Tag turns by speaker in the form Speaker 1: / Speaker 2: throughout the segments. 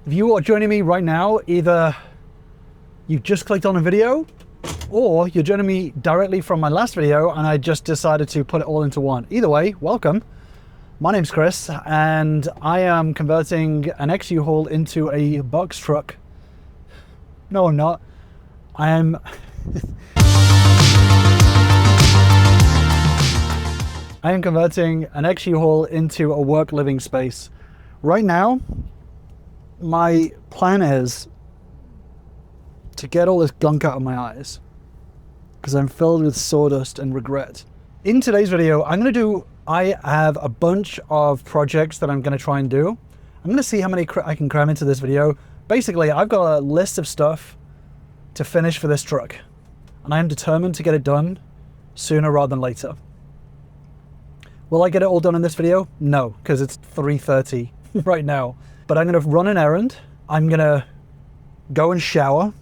Speaker 1: If you are joining me right now, either you've just clicked on a video or you're joining me directly from my last video and I just decided to put it all into one. Either way, welcome. My name's Chris and I am converting an XU-Haul into a box truck. No, I'm not. I am... I am converting an XU-Haul into a work living space. Right now, my plan is to get all this gunk out of my eyes because I'm filled with sawdust and regret. In today's video, I have a bunch of projects that I'm going to try and do. I'm going to see how many I can cram into this video. Basically, I've got a list of stuff to finish for this truck, and I am determined to get it done sooner rather than later. Will I get it all done in this video? No, because it's 3:30 right now. But I'm going to run an errand. I'm going to go and shower.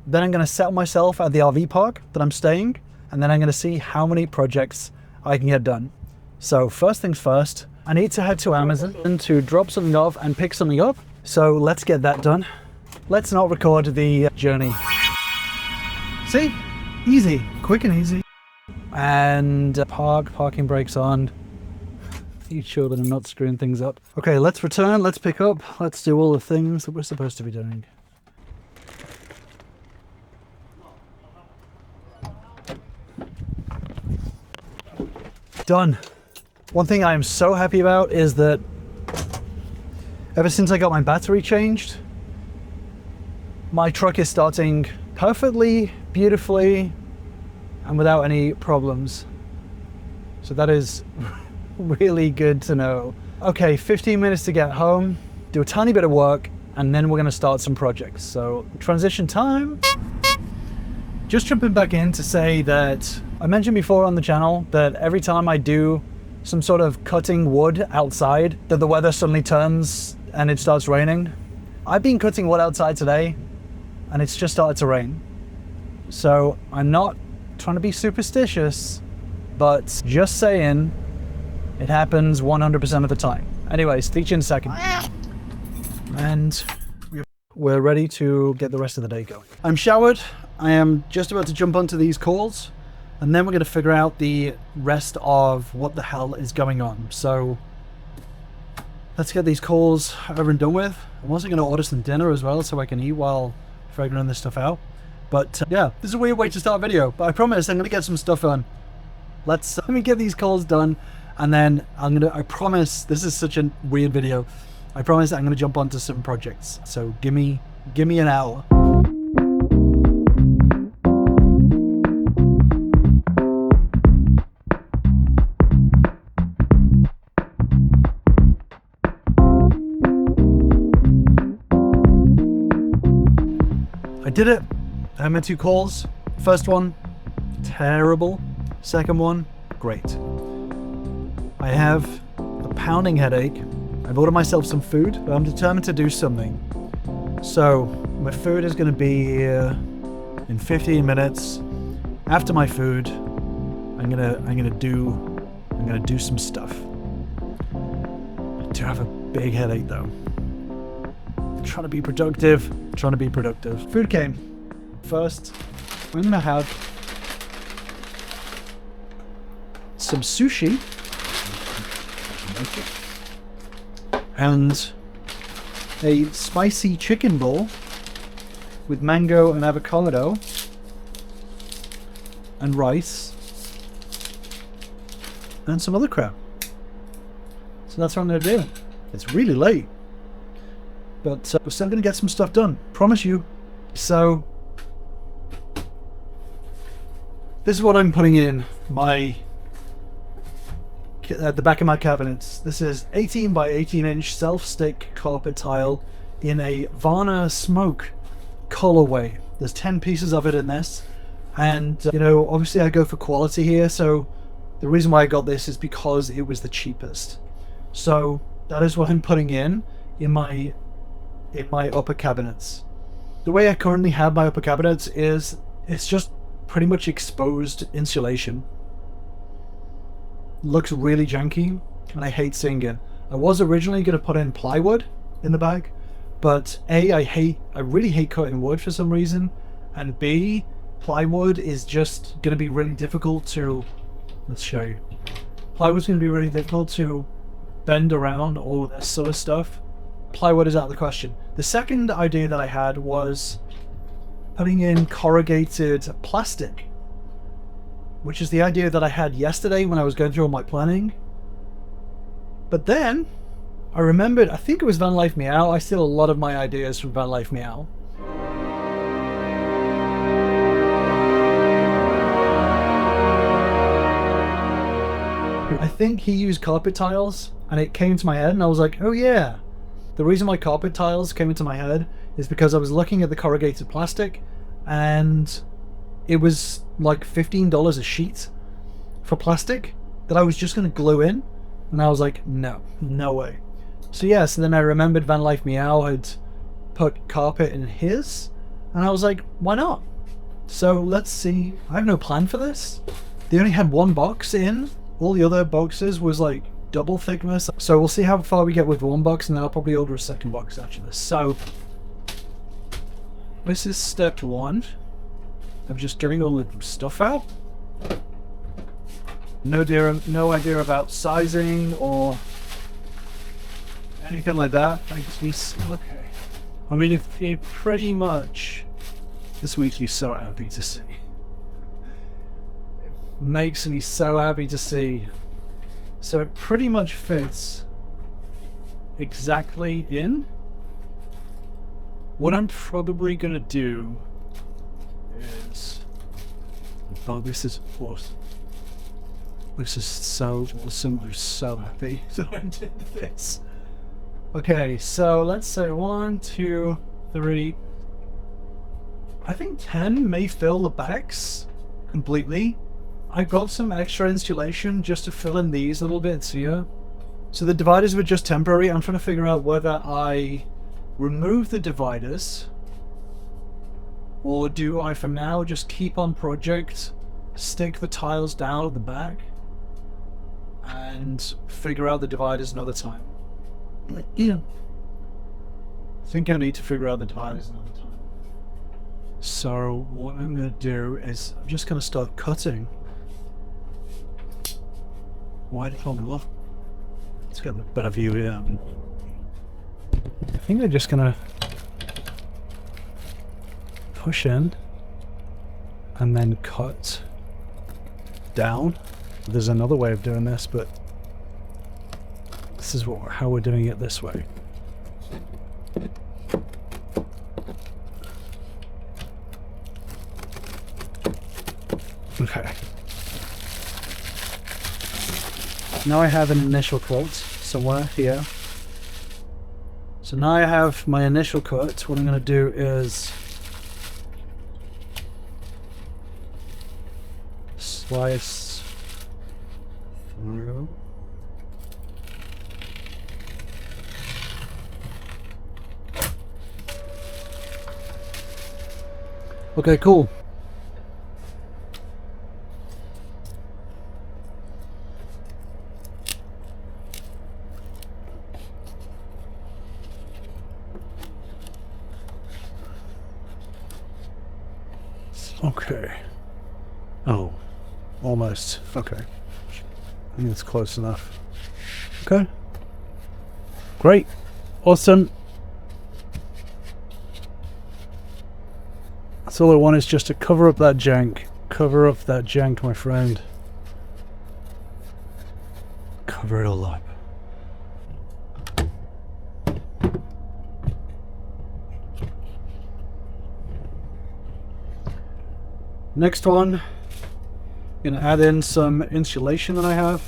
Speaker 1: Then I'm going to settle myself at the RV park that I'm staying. And then I'm going to see how many projects I can get done. So first things first, I need to head to Amazon to drop something off and pick something up. So let's get that done. Let's not record the journey. See? Easy, quick and easy. And parking brakes on. You sure that I'm not screwing things up? Okay, let's return, let's pick up, let's do all the things that we're supposed to be doing. Done. One thing I am so happy about is that ever since I got my battery changed, my truck is starting perfectly, beautifully, and without any problems. So that is really good to know. Okay, 15 minutes to get home, do a tiny bit of work, and then we're gonna start some projects. So transition time. Just jumping back in to say that I mentioned before on the channel that every time I do some sort of cutting wood outside, that the weather suddenly turns and it starts raining. I've been cutting wood outside today and it's just started to rain. So I'm not trying to be superstitious, but just saying it happens 100% of the time. Anyways, speak to you in a second. And we're ready to get the rest of the day going. I'm showered. I am just about to jump onto these calls, and then we're going to figure out the rest of what the hell is going on. So let's get these calls over and done with. I'm also going to order some dinner as well so I can eat while figuring this stuff out. But yeah, this is a weird way to start a video, but I promise I'm going to get some stuff done. Let me get these calls done, and then I promise, this is such a weird video, I promise I'm going to jump onto some projects. So give me an hour. I did it. I had my 2 calls. First one, terrible. Second one, great. I have a pounding headache. I've ordered myself some food, but I'm determined to do something. So my food is going to be here in 15 minutes. After my food, I'm gonna do some stuff. I do have a big headache though. I'm trying to be productive. Food came. First, I'm gonna have some sushi and a spicy chicken bowl with mango and avocado and rice and some other crap. So that's what I'm gonna do. It's really late, but we're still gonna get some stuff done, promise you. So this is what I'm putting in at the back of my cabinets. This is 18 by 18 inch self-stick carpet tile in a Varna smoke colorway. There's 10 pieces of it in this, and you know, obviously I go for quality here, so the reason why I got this is because it was the cheapest. So that is what I'm putting in my upper cabinets. The way I currently have my upper cabinets is it's just pretty much exposed insulation. Looks really janky and I hate seeing it. I was originally going to put in plywood in the bag, But A, I really hate cutting wood for some reason, and B, plywood is just going to be really difficult to, let's show you. Plywood's going to be really difficult to bend around, all this sort of stuff. Plywood is out of the question. The second idea that I had was putting in corrugated plastic, which is the idea that I had yesterday when I was going through all my planning. But then I remembered, I think it was Van Life Meow. I steal a lot of my ideas from Van Life Meow. I think he used carpet tiles, and it came to my head, and I was like, oh yeah. The reason why carpet tiles came into my head is because I was looking at the corrugated plastic, and it was like $15 a sheet for plastic that I was just going to glue in, and I was like, no way. So yeah, so then I remembered Van Life Meow had put carpet in his, and I was like, why not? So let's see. I have no plan for this. They only had one box in. All the other boxes was like double thickness. So we'll see how far we get with one box, and then I'll probably order a second box after this. So this is step one of just getting all the stuff out. No idea about sizing or anything like that. Okay. I mean, if you pretty much, this week you're so happy to see. It makes me so happy to see. So it pretty much fits exactly in. What I'm probably gonna do is, oh, this is awesome. This is so awesome. I'm so happy that I did this. Okay, so let's say 1, 2, 3. I think 10 may fill the backs completely. I got some extra insulation just to fill in these little bits here. So the dividers were just temporary. I'm trying to figure out whether I remove the dividers, or do I for now just keep on project, stick the tiles down at the back, and figure out the dividers another time. Yeah. I think I need to figure out the dividers another time. So what I'm going to do is I'm just going to start cutting. Why did I love? Let's get a better view here. I think I'm just going to push in and then cut down. There's another way of doing this, but this is how we're doing it this way. Okay. Now I have an initial cut somewhere here. So now I have my initial cut. What I'm going to do is slice through. Okay, cool. Okay. Oh, almost. Okay. I think it's close enough. Okay. Great. Awesome. That's all I want, is just to cover up that jank. Cover up that jank, my friend. Cover it all up. Next one, I'm gonna add in some insulation that I have.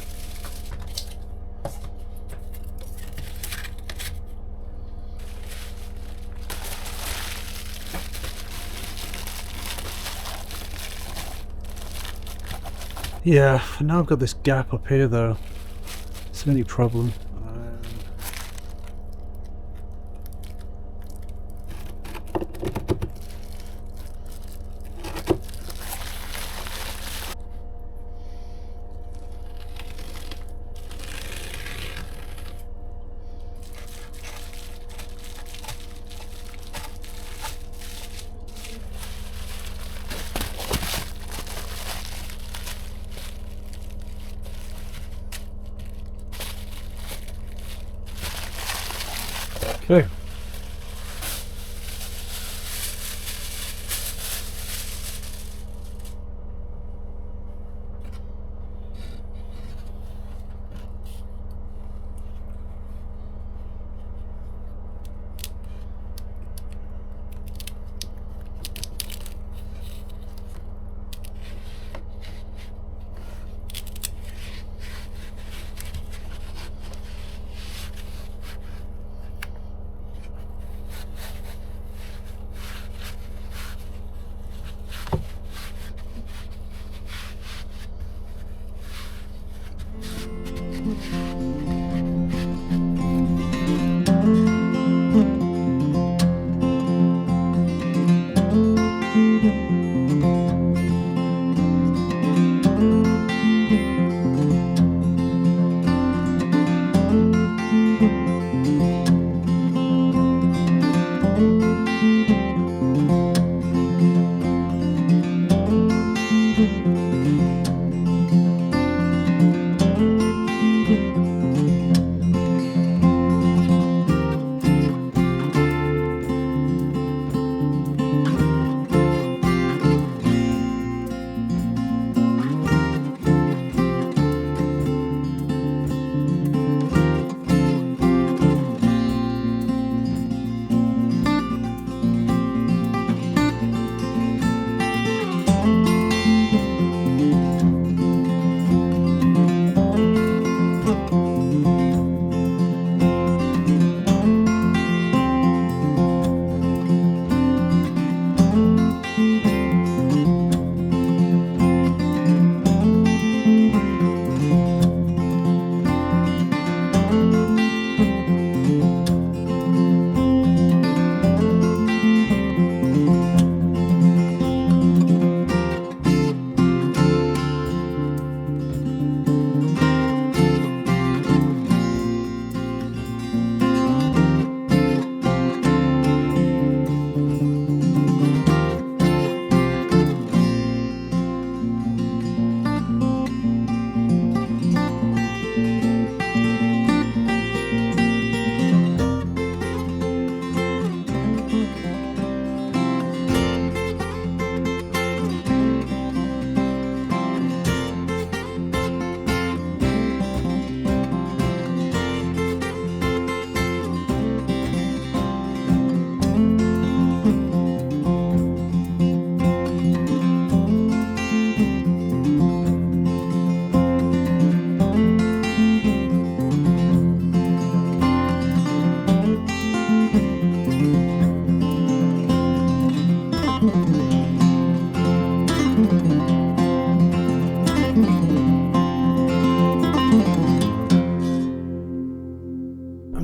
Speaker 1: Yeah, now I've got this gap up here though. It's the only problem.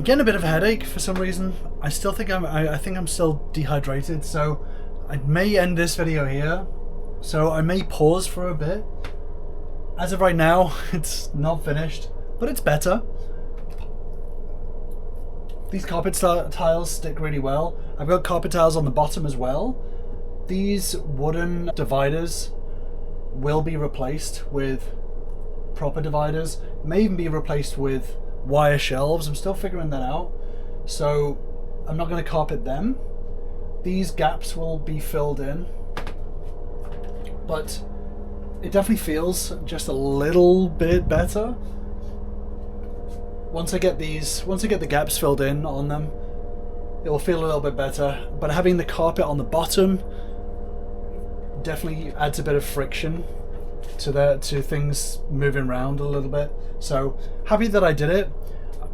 Speaker 1: getting a bit of a headache for some reason. I still think I think I'm still dehydrated, so I may end this video here. So I may pause for a bit. As of right now, it's not finished, but it's better. These carpet tiles stick really well. I've got carpet tiles on the bottom as well. These wooden dividers will be replaced with proper dividers. May even be replaced with wire shelves. I'm still figuring that out. So I'm not going to carpet them. These gaps will be filled in. But it definitely feels just a little bit better. Once I get the gaps filled in on them, it will feel a little bit better. But having the carpet on the bottom definitely adds a bit of friction to things moving around a little bit. So happy that I did it,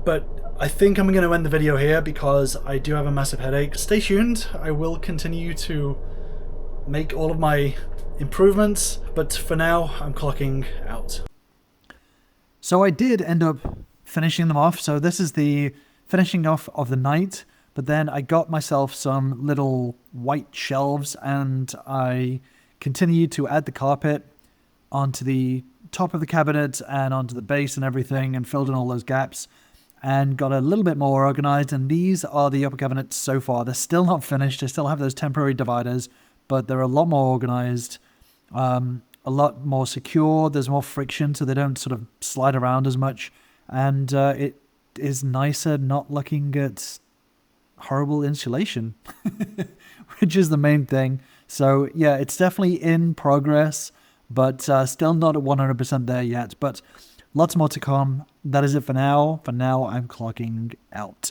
Speaker 1: but I think I'm going to end the video here because I do have a massive headache. Stay tuned. I will continue to make all of my improvements, but for now I'm clocking out. So I did end up finishing them off. So this is the finishing off of the night, but then I got myself some little white shelves and I continued to add the carpet onto the top of the cabinet and onto the base and everything, and filled in all those gaps and got a little bit more organized. And these are the upper cabinets so far. They're still not finished. I still have those temporary dividers, but they're a lot more organized, a lot more secure. There's more friction, so they don't sort of slide around as much. And it is nicer not looking at horrible insulation, which is the main thing. So yeah, it's definitely in progress, but still not at 100% there yet. But lots more to come. That is it for now. For now, I'm clocking out.